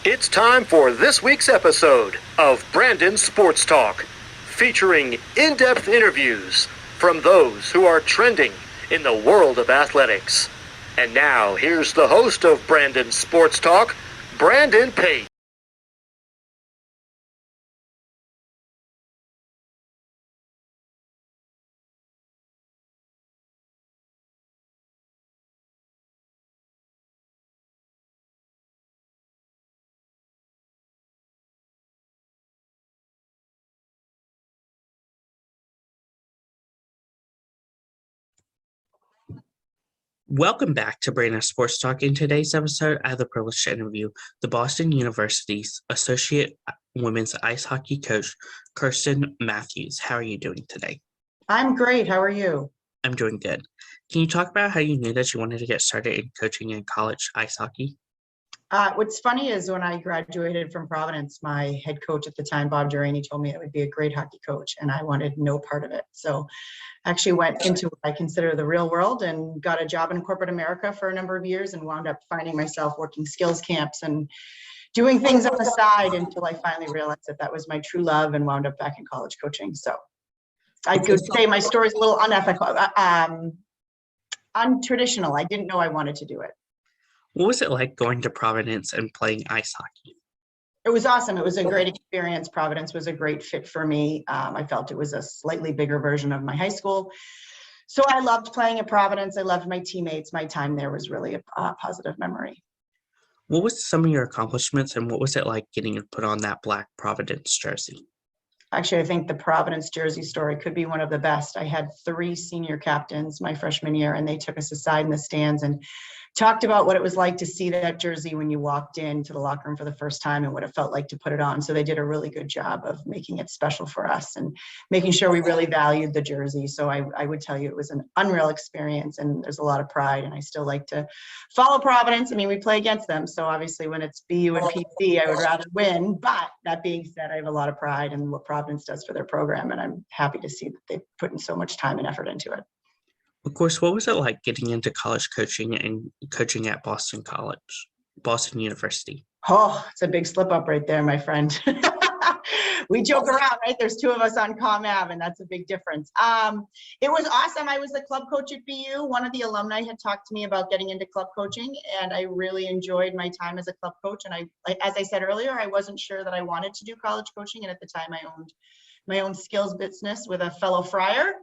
It's time for this week's episode of Brandon Sports Talk, featuring in-depth interviews from those who are trending in the world of athletics. And now, here's the host of Brandon Sports Talk, Brandon Pate. Welcome back to Brandon Sports Talk. In today's episode, I have the privilege to interview the Boston University's Associate Women's Ice Hockey Coach, Kerstin Mattews. How are you doing today? I'm great. How are you? I'm doing good. Can you talk about how you knew that you wanted to get started in coaching in college ice hockey? What's funny is when I graduated from Providence, my head coach at the time, Bob Durrani, told me I would be a great hockey coach, and I wanted no part of it. So I actually went into what I consider the real world and got a job in corporate America for a number of years and wound up finding myself working skills camps and doing things on the side until I finally realized that that was my true love and wound up back in college coaching. So I could say my story's a little unethical, untraditional. I didn't know I wanted to do it. What was it like going to Providence and playing ice hockey? It was awesome. It was a great experience. Providence was a great fit for me. I felt it was a slightly bigger version of my high school. So I loved playing at Providence. I loved my teammates. My time there was really a positive memory. What was some of your accomplishments and what was it like getting put on that black Providence jersey? Actually, I think the Providence jersey story could be one of the best. I had 3 senior captains my freshman year, and they took us aside in the stands and talked about what it was like to see that jersey when you walked into the locker room for the first time and what it felt like to put it on. So they did a really good job of making it special for us and making sure we really valued the jersey. So I would tell you it was an unreal experience, and there's a lot of pride, and I still like to follow Providence. I mean, we play against them, so obviously when it's BU and PC, I would rather win. But that being said, I have a lot of pride in what Providence does for their program, and I'm happy to see that they've put in so much time and effort into it. Of course, what was it like getting into college coaching and coaching at Boston University? Oh, it's a big slip up right there, my friend. We joke around, right? There's 2 of us on Comm Ave, and that's a big difference. It was awesome. I was the club coach at BU. One of the alumni had talked to me about getting into club coaching, and I really enjoyed my time as a club coach. And as I said earlier, I wasn't sure that I wanted to do college coaching. And at the time, I owned my own skills business with a fellow friar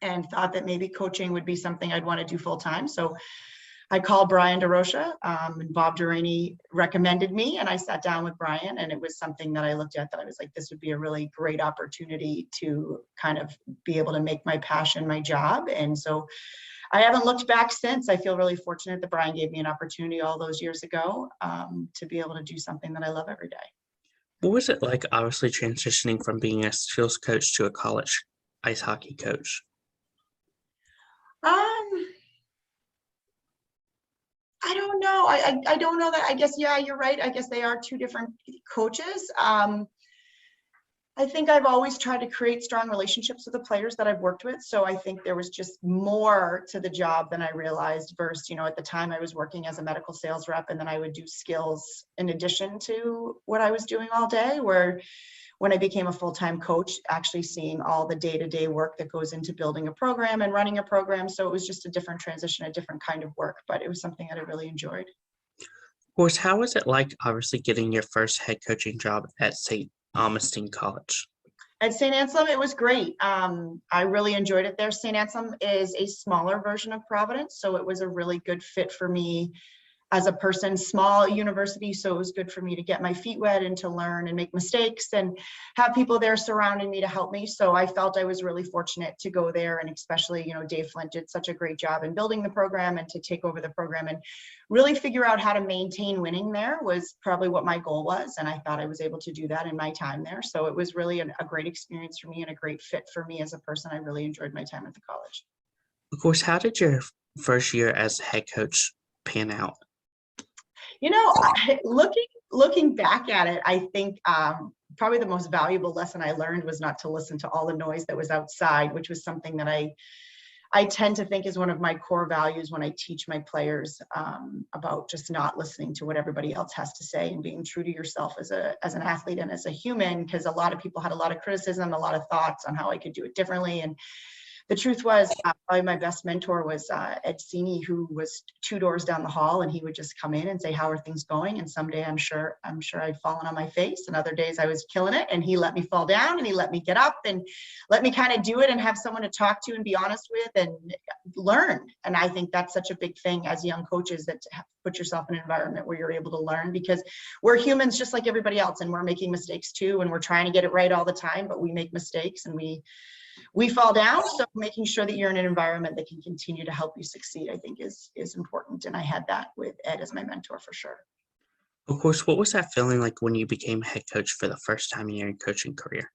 and thought that maybe coaching would be something I'd want to do full time. So I called Brian DeRocha, and Bob Durrani recommended me, and I sat down with Brian, and it was something that I looked at that I was like, this would be a really great opportunity to kind of be able to make my passion my job. And so I haven't looked back since. I feel really fortunate that Brian gave me an opportunity all those years ago to be able to do something that I love every day. What was it like, obviously, transitioning from being a skills coach to a college ice hockey coach? I don't know. I don't know that. I guess, yeah, you're right. I guess they are 2 different coaches. I think I've always tried to create strong relationships with the players that I've worked with. So I think there was just more to the job than I realized versus, at the time I was working as a medical sales rep, and then I would do skills in addition to what I was doing all day, where when I became a full-time coach, actually seeing all the day-to-day work that goes into building a program and running a program. So it was just a different transition, a different kind of work, but it was something that I really enjoyed. Of course, how was it like, obviously, getting your first head coaching job at St. Augustine College? At St. Anselm, it was great. I really enjoyed it there. St. Anselm is a smaller version of Providence, so it was a really good fit for me as a person, small university. So it was good for me to get my feet wet and to learn and make mistakes and have people there surrounding me to help me. So I felt I was really fortunate to go there. And especially, Dave Flint did such a great job in building the program, and to take over the program and really figure out how to maintain winning there was probably what my goal was. And I thought I was able to do that in my time there. So it was really a great experience for me and a great fit for me as a person. I really enjoyed my time at the college. Of course, how did your first year as head coach pan out? Looking back at it, I think probably the most valuable lesson I learned was not to listen to all the noise that was outside, which was something that I I tend to think is one of my core values when I teach my players about just not listening to what everybody else has to say and being true to yourself as an athlete and as a human, because a lot of people had a lot of criticism, a lot of thoughts on how I could do it differently. And the truth was, probably my best mentor was Ed Sini, who was 2 doors down the hall, and he would just come in and say, "How are things going?" And someday I'm sure I'd fallen on my face, and other days I was killing it, and he let me fall down and he let me get up and let me kind of do it and have someone to talk to and be honest with and learn. And I think that's such a big thing as young coaches, that to put yourself in an environment where you're able to learn, because we're humans just like everybody else, and we're making mistakes too, and we're trying to get it right all the time, but we make mistakes and we fall down. So making sure that you're in an environment that can continue to help you succeed, I think is important. And I had that with Ed as my mentor for sure. Of course, what was that feeling like when you became head coach for the first time in your coaching career?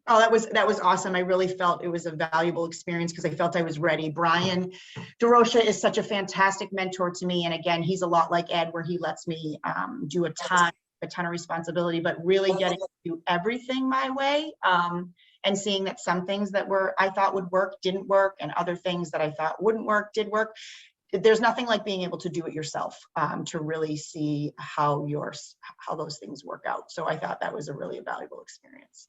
Oh, that was awesome. I really felt it was a valuable experience because I felt I was ready. Brian DeRocha is such a fantastic mentor to me. And again, he's a lot like Ed, where he lets me do a ton of responsibility, but really getting to do everything my way. And seeing that some things that I thought would work didn't work, and other things that I thought wouldn't work did work. There's nothing like being able to do it yourself to really see how those things work out. So I thought that was a really valuable experience.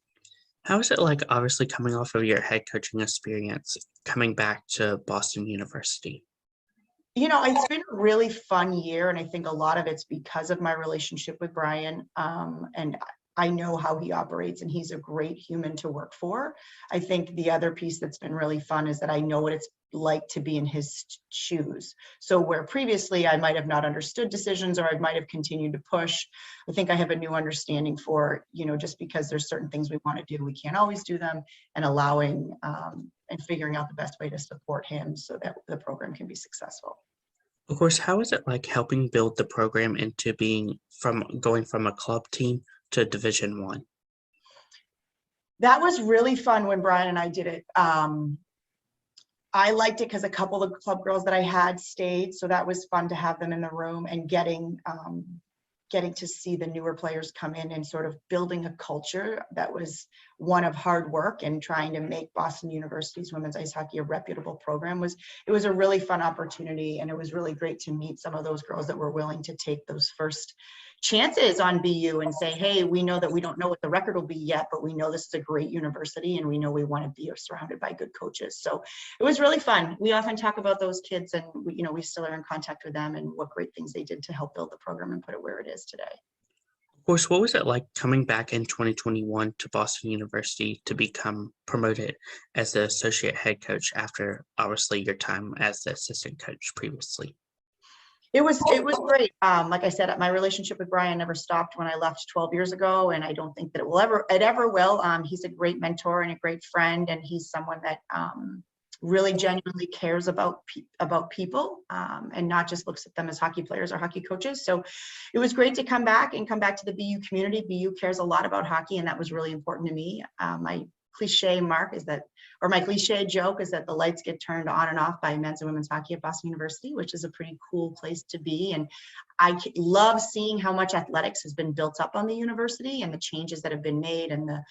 How is it like, obviously coming off of your head coaching experience, coming back to Boston University? It's been a really fun year, and I think a lot of it's because of my relationship with Brian, and I know how he operates, and he's a great human to work for. I think the other piece that's been really fun is that I know what it's like to be in his shoes. So where previously I might have not understood decisions, or I might have continued to push, I think I have a new understanding for, just because there's certain things we want to do, we can't always do them, and allowing and figuring out the best way to support him so that the program can be successful. Of course, how is it like helping build the program into going from a club team to Division I? That was really fun when Brian and I did it. I liked it because a couple of the club girls that I had stayed, so that was fun to have them in the room, and getting to see the newer players come in and sort of building a culture that was one of hard work and trying to make Boston University's women's ice hockey a reputable program. It was a really fun opportunity, and it was really great to meet some of those girls that were willing to take those first chances on BU and say, hey, we know that we don't know what the record will be yet, but we know this is a great university, and we know we want to be surrounded by good coaches. So it was really fun. We often talk about those kids, and we still are in contact with them and what great things they did to help build the program and put it where it is today. Of course, what was it like coming back in 2021 to Boston University to become promoted as the associate head coach after obviously your time as the assistant coach previously? It was great. Like I said, my relationship with Brian never stopped when I left 12 years ago, and I don't think that it ever will. He's a great mentor and a great friend, and he's someone that really genuinely cares about people, and not just looks at them as hockey players or hockey coaches. So it was great to come back to the BU community. BU cares a lot about hockey, and that was really important to me. My cliche joke is that the lights get turned on and off by men's and women's hockey at Boston University, which is a pretty cool place to be. And I love seeing how much athletics has been built up on the university, and the changes that have been made, and the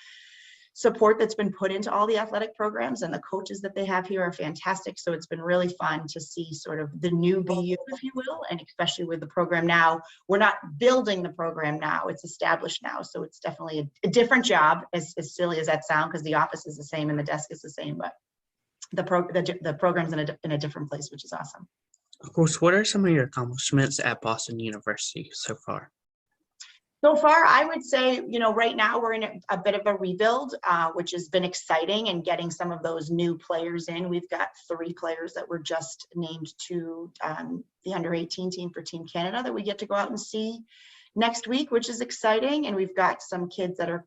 support that's been put into all the athletic programs, and the coaches that they have here are fantastic. So it's been really fun to see sort of the new BU, if you will, and especially with the program now. We're not building the program now, it's established now. So it's definitely a different job, as silly as that sounds, because the office is the same and the desk is the same, but the program's in a different place, which is awesome. Of course, what are some of your accomplishments at Boston University so far? So far, I would say, right now we're in a bit of a rebuild, which has been exciting, and getting some of those new players in. We've got 3 players that were just named to the under-18 team for Team Canada that we get to go out and see next week, which is exciting. And we've got some kids that are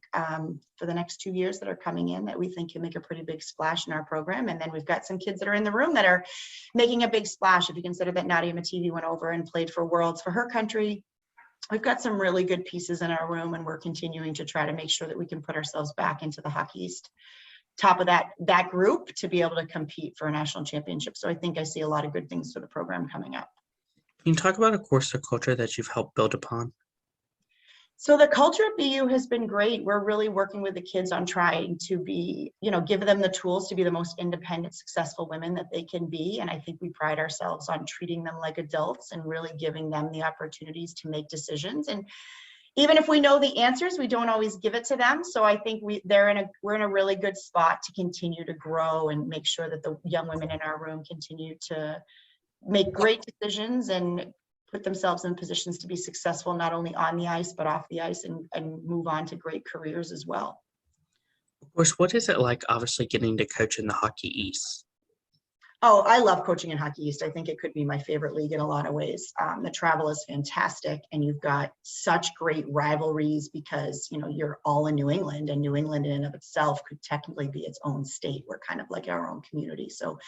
for the next 2 years that are coming in that we think can make a pretty big splash in our program. And then we've got some kids that are in the room that are making a big splash. If you consider that Nadia Mativi went over and played for Worlds for her country, we've got some really good pieces in our room, and we're continuing to try to make sure that we can put ourselves back into the Hockey East top of that group to be able to compete for a national championship. So I think I see a lot of good things for the program coming up. Can you talk about, of course, the culture that you've helped build upon? So the culture at BU has been great. We're really working with the kids on trying to be, give them the tools to be the most independent, successful women that they can be. And I think we pride ourselves on treating them like adults and really giving them the opportunities to make decisions. And even if we know the answers, we don't always give it to them. So I think we're in a really good spot to continue to grow and make sure that the young women in our room continue to make great decisions and put themselves in positions to be successful, not only on the ice, but off the ice, and move on to great careers as well. Of course, what is it like, obviously, getting to coach in the Hockey East? Oh, I love coaching in Hockey East. I think it could be my favorite league in a lot of ways. The travel is fantastic, and you've got such great rivalries because, you're all in New England, and New England in and of itself could technically be its own state. We're kind of like our own community. So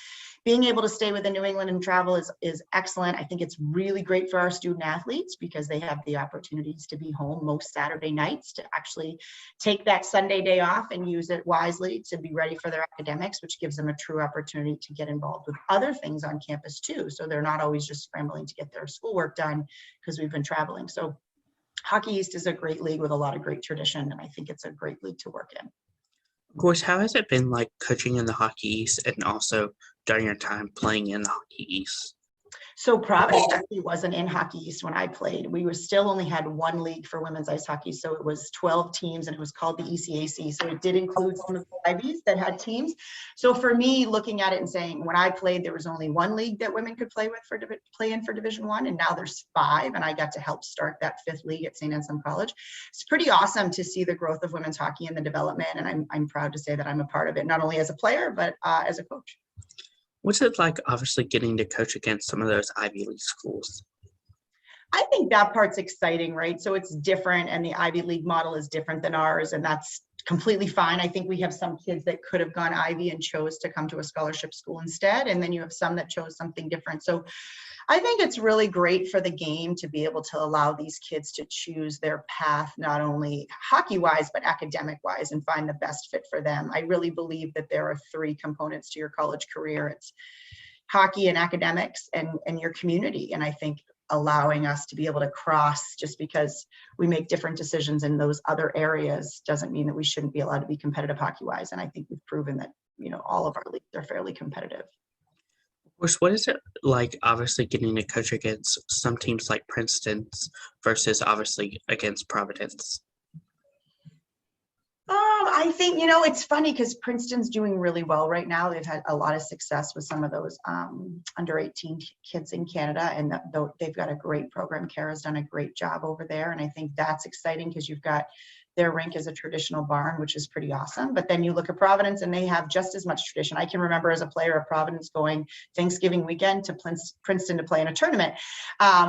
being able to stay within New England and travel is excellent. I think it's really great for our student athletes because they have the opportunities to be home most Saturday nights, to actually take that Sunday day off and use it wisely to be ready for their academics, which gives them a true opportunity to get involved with other things on campus too. So they're not always just scrambling to get their schoolwork done because we've been traveling. So Hockey East is a great league with a lot of great tradition, and I think it's a great league to work in. Of course, how has it been like coaching in the Hockey East and also during your time playing in the Hockey East? So Providence actually wasn't in Hockey East when I played. We were still only had one league for women's ice hockey. So it was 12 teams and it was called the ECAC. So it did include some of the Ivies that had teams. So for me, looking at it and saying, when I played, there was only one league that women could play in for Division I, and now there's 5, and I got to help start that 5th league at St. Anselm College. It's pretty awesome to see the growth of women's hockey and the development, and I'm proud to say that I'm a part of it, not only as a player, but as a coach. What's it like, obviously, getting to coach against some of those Ivy League schools? I think that part's exciting, right? So it's different, and the Ivy League model is different than ours, and that's completely fine. I think we have some kids that could have gone Ivy and chose to come to a scholarship school instead, and then you have some that chose something different. So I think it's really great for the game to be able to allow these kids to choose their path, not only hockey-wise, but academic-wise, and find the best fit for them. I really believe that there are 3 components to your college career. It's hockey and academics and your community. And I think allowing us to be able to cross just because we make different decisions in those other areas doesn't mean that we shouldn't be allowed to be competitive hockey-wise. And I think we've proven that, all of our leagues are fairly competitive. Of course, what is it like, obviously, getting to coach against some teams like Princeton's versus, obviously, against Providence? I think, it's funny because Princeton's doing really well right now. They've had a lot of success with some of those under 18 kids in Canada, and they've got a great program. Kara's done a great job over there, and I think that's exciting because you've got their rink is a traditional barn, which is pretty awesome. But then you look at Providence and they have just as much tradition. I can remember as a player of Providence going Thanksgiving weekend to Princeton to play in a tournament.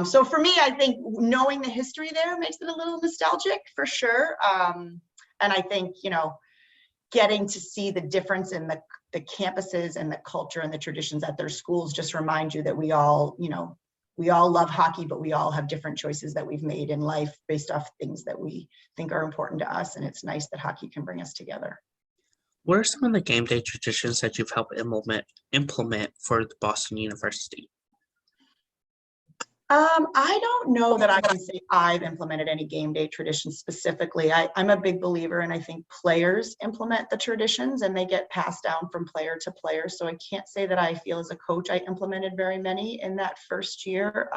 So for me, I think knowing the history there makes it a little nostalgic for sure. And I think, getting to see the difference in the campuses and the culture and the traditions at their schools just remind you that we all love hockey, but we all have different choices that we've made in life based off things that we think are important to us. And it's nice that hockey can bring us together. What are some of the game day traditions that you've helped implement for the Boston University? I don't know that I can say I've implemented any game day traditions specifically. I'm a big believer, and I think players implement the traditions and they get passed down from player to player. So I can't say that I feel as a coach I implemented very many in that first year.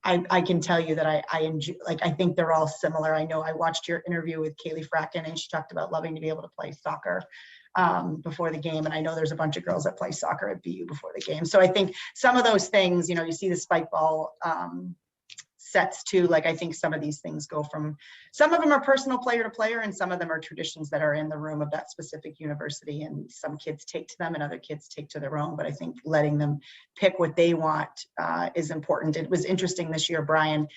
I can tell you that I enjoy, I think they're all similar. I know I watched your interview with Kaylee Fracken, and she talked about loving to be able to play soccer before the game. And I know there's a bunch of girls that play soccer at BU before the game. So I think some of those things, you see the spike ball sets too. I think some of these things go from, some of them are personal player to player, and some of them are traditions that are in the room of that specific university. And some kids take to them and other kids take to their own. But I think letting them pick what they want is important. It was interesting this year, Brian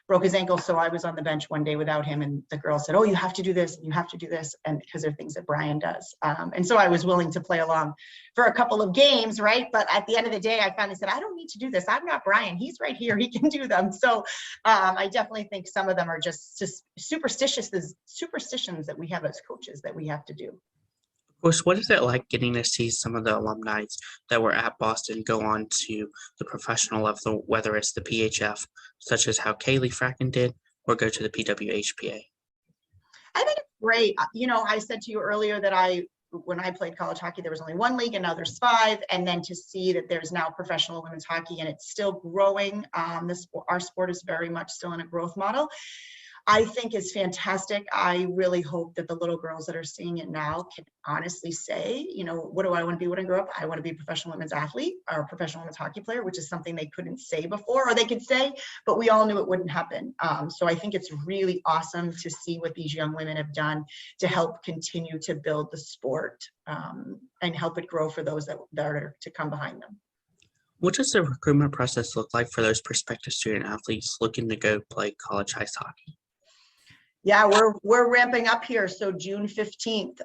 broke his ankle. So I was on the bench one day without him, and the girl said, "Oh, you have to do this and you have to do this." And because they're things that Brian does. And so I was willing to play along for a couple of games, right? But at the end of the day, I finally said, I don't need to do this. I'm not Brian. He's right here. He can do them. So I definitely think some of them are just superstitions that we have as coaches that we have to do. Of course, what is it like getting to see some of the alumni that were at Boston go on to the professional level, whether it's the PHF, such as how Kaylee Fracken did, or go to the PWHPA? I think it's great. I said to you earlier that when I played college hockey, there was only one league and now there's 5. And then to see that there's now professional women's hockey and it's still growing. Our sport is very much still in a growth model, I think is fantastic. I really hope that the little girls that are seeing it now can honestly say, what do I want to be when I grow up? I want to be a professional women's athlete or a professional women's hockey player, which is something they couldn't say before, or they could say, but we all knew it wouldn't happen. So I think it's really awesome to see what these young women have done to help continue to build the sport and help it grow for those that are to come behind them. What does the recruitment process look like for those prospective student athletes looking to go play college ice hockey? Yeah, we're ramping up here. So June 15th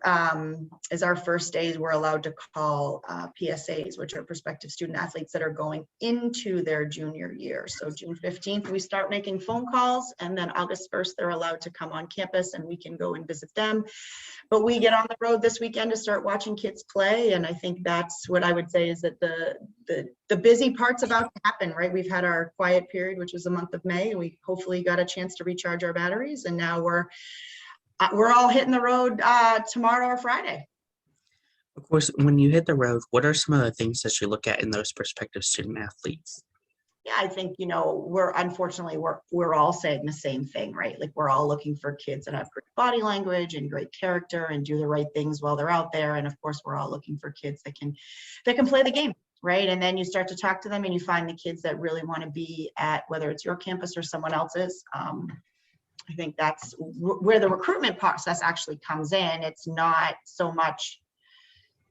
is our first days we're allowed to call PSAs, which are prospective student athletes that are going into their junior year. So June 15th, we start making phone calls, and then August 1st, they're allowed to come on campus and we can go and visit them. But we get on the road this weekend to start watching kids play. And I think that's what I would say is that the busy part's about to happen, right? We've had our quiet period, which was the month of May. We hopefully got a chance to recharge our batteries, and now we're all hitting the road tomorrow or Friday. Of course, when you hit the road, what are some of the things that you look at in those prospective student athletes? Yeah, I think, we're all saying the same thing, right? Like we're all looking for kids that have great body language and great character and do the right things while they're out there. And of course, we're all looking for kids that can play the game, right? And then you start to talk to them and you find the kids that really want to be at, whether it's your campus or someone else's. I think that's where the recruitment process actually comes in. It's not so much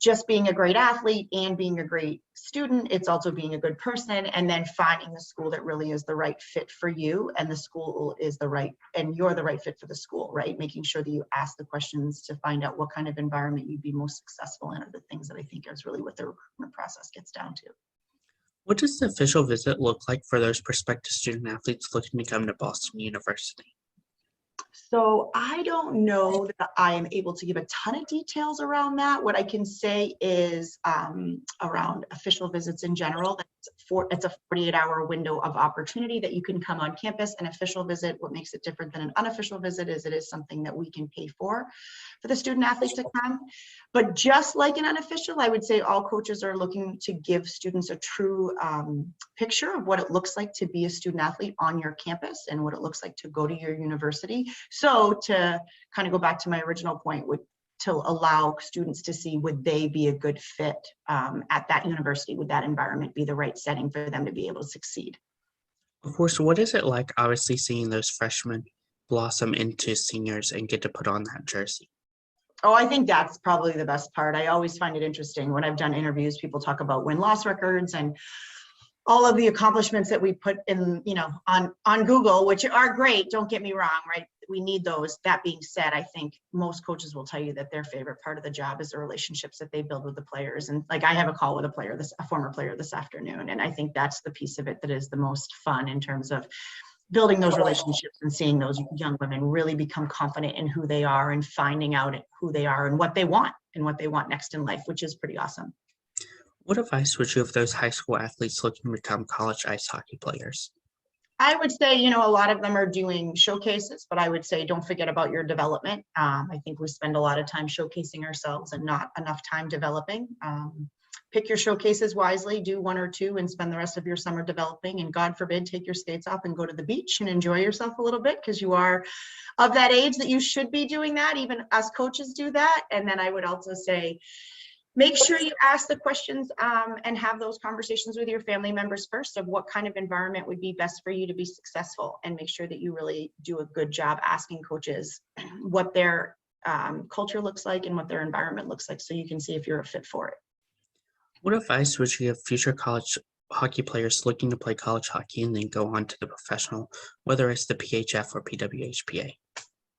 just being a great athlete and being a great student. It's also being a good person, and then finding the school that really is the right fit for you, and the school is and you're the right fit for the school, right? Making sure that you ask the questions to find out what kind of environment you'd be most successful in are the things that I think is really what the recruitment process gets down to. What does the official visit look like for those prospective student athletes looking to come to Boston University? So I don't know that I am able to give a ton of details around that. What I can say is around official visits in general, it's a 48-hour window of opportunity that you can come on campus. An official visit, what makes it different than an unofficial visit is it is something that we can pay for the student athletes to come. But just like an unofficial, I would say all coaches are looking to give students a true picture of what it looks like to be a student athlete on your campus and what it looks like to go to your university. So to kind of go back to my original point, to allow students to see, would they be a good fit at that university? Would that environment be the right setting for them to be able to succeed? Of course, what is it like obviously seeing those freshmen blossom into seniors and get to put on that jersey? Oh, I think that's probably the best part. I always find it interesting when I've done interviews, people talk about win-loss records and all of the accomplishments that we put in, on Google, which are great. Don't get me wrong, right? We need those. That being said, I think most coaches will tell you that their favorite part of the job is the relationships that they build with the players. And like I have a call with a former player this afternoon, and I think that's the piece of it that is the most fun in terms of building those relationships and seeing those young women really become confident in who they are and finding out who they are and what they want next in life, which is pretty awesome. What advice would you give those high school athletes looking to become college ice hockey players? I would say, a lot of them are doing showcases, but I would say don't forget about your development. I think we spend a lot of time showcasing ourselves and not enough time developing. Pick your showcases wisely, do 1 or 2 and spend the rest of your summer developing, and God forbid, take your skates off and go to the beach and enjoy yourself a little bit, because you are of that age that you should be doing that. Even us coaches do that. And then I would also say, make sure you ask the questions and have those conversations with your family members first of what kind of environment would be best for you to be successful, and make sure that you really do a good job asking coaches what their culture looks like and what their environment looks like, so you can see if you're a fit for it. What advice would you give future college hockey players looking to play college hockey and then go on to the professional, whether it's the PHF or PWHPA?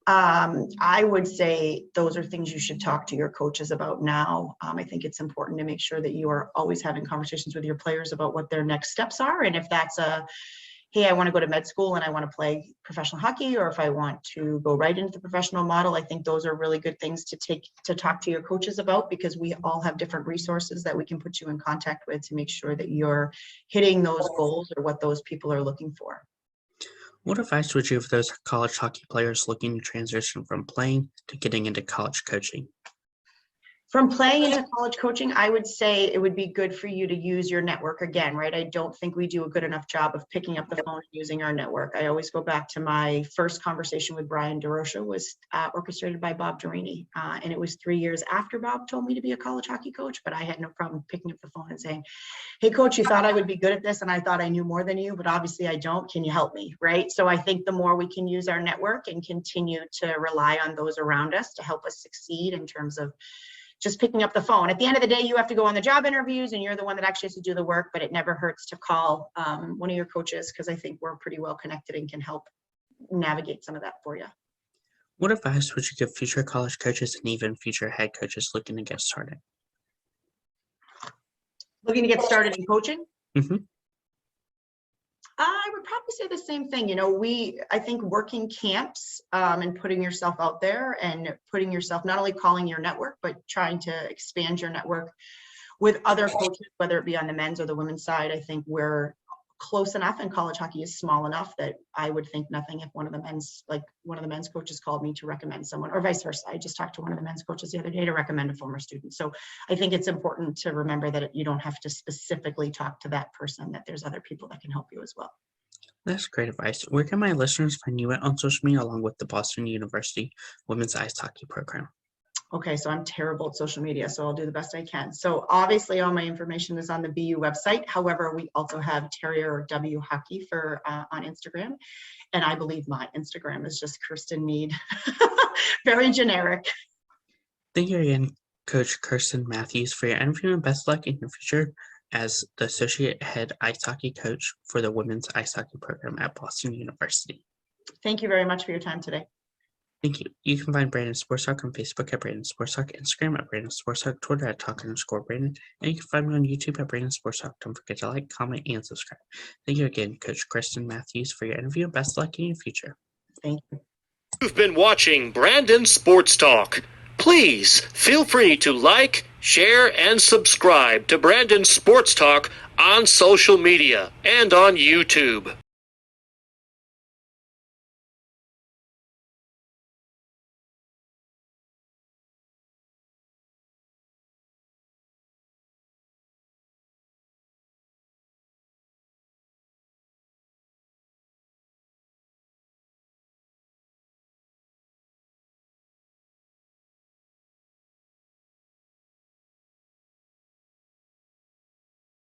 I would say those are things you should talk to your coaches about now. I think it's important to make sure that you are always having conversations with your players about what their next steps are. And if that's hey, I want to go to med school and I want to play professional hockey, or if I want to go right into the professional model, I think those are really good things to talk to your coaches about, because we all have different resources that we can put you in contact with to make sure that you're hitting those goals or what those people are looking for. What advice would you give those college hockey players looking to transition from playing to getting into college coaching? From playing into college coaching, I would say it would be good for you to use your network again, right? I don't think we do a good enough job of picking up the phone and using our network. I always go back to my first conversation with Brian DeRocha was orchestrated by Bob Durini. And it was 3 years after Bob told me to be a college hockey coach, but I had no problem picking up the phone and saying, hey, coach, you thought I would be good at this and I thought I knew more than you, but obviously I don't. Can you help me, right? So I think the more we can use our network and continue to rely on those around us to help us succeed in terms of just picking up the phone. At the end of the day, you have to go on the job interviews and you're the one that actually has to do the work, but it never hurts to call one of your coaches because I think we're pretty well connected and can help navigate some of that for you. What advice would you give future college coaches and even future head coaches looking to get started? Looking to get started in coaching? Mm-hmm. I would probably say the same thing. You know, I think working camps and putting yourself out there and putting yourself, not only calling your network, but trying to expand your network with other coaches, whether it be on the men's or the women's side. I think we're close enough and college hockey is small enough that I would think nothing if one of the men's coaches called me to recommend someone or vice versa. I just talked to one of the men's coaches the other day to recommend a former student. So I think it's important to remember that you don't have to specifically talk to that person, that there's other people that can help you as well. That's great advice. Where can my listeners find you at on social media along with the Boston University Women's Ice Hockey Program? Okay, so I'm terrible at social media, so I'll do the best I can. So obviously all my information is on the BU website. However, we also have Terrier W Hockey on Instagram. And I believe my Instagram is just Kerstin Mead. Very generic. Thank you again, Coach Kerstin Mattews, for your interview and best luck in your future as the Associate Head Ice Hockey Coach for the Women's Ice Hockey Program at Boston University. Thank you very much for your time today. Thank you. You can find Brandon Sports Talk on Facebook at Brandon Sports Talk, Instagram at Brandon Sports Talk, Twitter at Talk_Brandon, and you can find me on YouTube at Brandon Sports Talk. Don't forget to like, comment, and subscribe. Thank you again, Coach Kerstin Mattews, for your interview. Best luck in your future. Thank you. You've been watching Brandon Sports Talk. Please feel free to like, share, and subscribe to Brandon Sports Talk on social media and on YouTube.